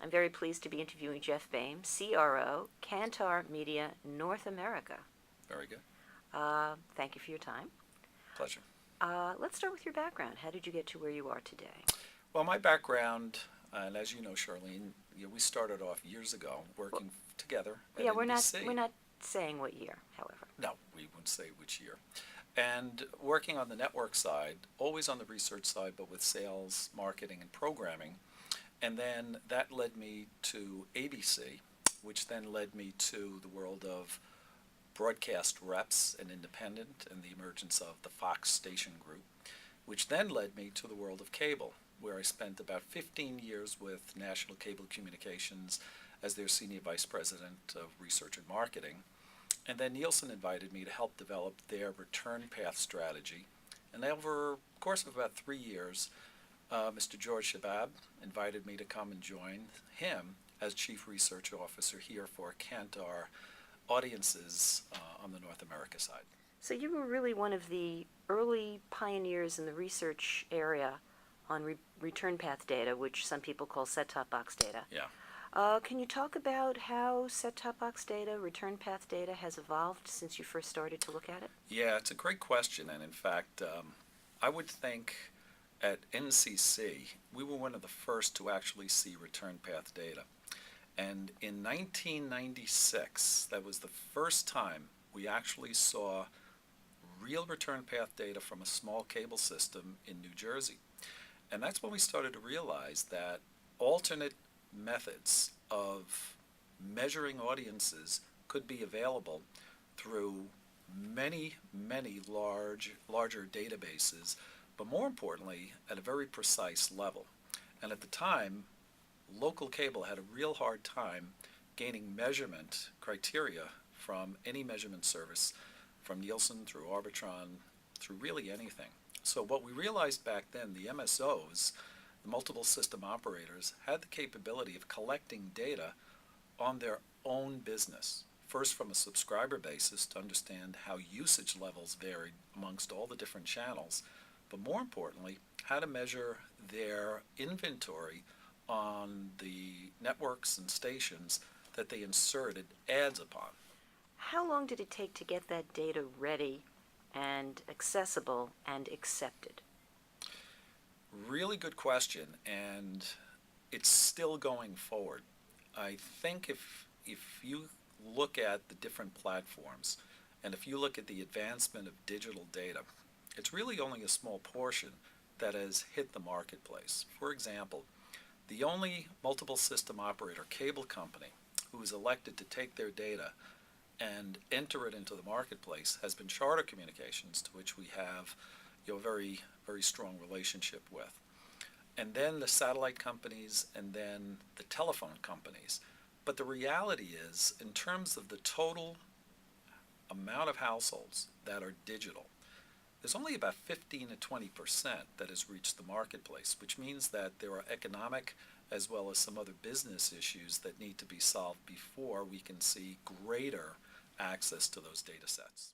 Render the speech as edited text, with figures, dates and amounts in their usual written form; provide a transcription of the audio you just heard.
I'm very pleased to be interviewing Jeff Boehme, CRO, Kantar Media, North America. Very good. Thank you for your time. Pleasure. Let's start with your background. How did you get to where you are today? Well, my background, and as you know, Charlene, we started off years ago working together at Yeah, NBC. we're not saying what year, however. No, we wouldn't say which year. And working on the network side, always on the research side, but with sales, marketing, and programming. And then that led me to ABC, which then led me to the world of broadcast reps and independent and the emergence of the Fox station group, which then led me to the world of cable, where I spent about 15 years with National Cable Communications as their Senior Vice President of Research and Marketing. And then Nielsen invited me to help develop their return path strategy. And over the course of about 3 years, Mr. George Shabab invited me to come and join him as Chief Research Officer here for Kantar audiences on the North America side. So you were really one of the early pioneers in the research area on return path data, which some people call set-top box data. Yeah. Can you talk about how set-top box data, return path data, has evolved since you first started to look at it? Yeah, it's a great question. And in fact, I would think at NCC, we were one of the first to actually see return path data. And in 1996, that was the first time we actually saw real return path data from a small cable system in New Jersey. And that's when we started to realize that alternate methods of measuring audiences could be available through many, many larger databases, but more importantly, at a very precise level. And at the time, local cable had a real hard time gaining measurement criteria from any measurement service, from Nielsen through Arbitron, through really anything. So what we realized back then, the MSOs, the multiple system operators, had the capability of collecting data on their own business. First from a subscriber basis to understand how usage levels varied amongst all the different channels, but more importantly, how to measure their inventory on the networks and stations that they inserted ads upon. How long did it take to get that data ready and accessible and accepted? Really good question, and it's still going forward. I think if you look at the different platforms, and if you look at the advancement of digital data, it's really only a small portion that has hit the marketplace. For example, the only multiple system operator cable company who is elected to take their data and enter it into the marketplace has been Charter Communications, to which we have a very, very strong relationship with. And then the satellite companies, and then the telephone companies. But the reality is, in terms of the total amount of households that are digital, there's only about 15 to 20% that has reached the marketplace, which means that there are economic as well as some other business issues that need to be solved before we can see greater access to those data sets.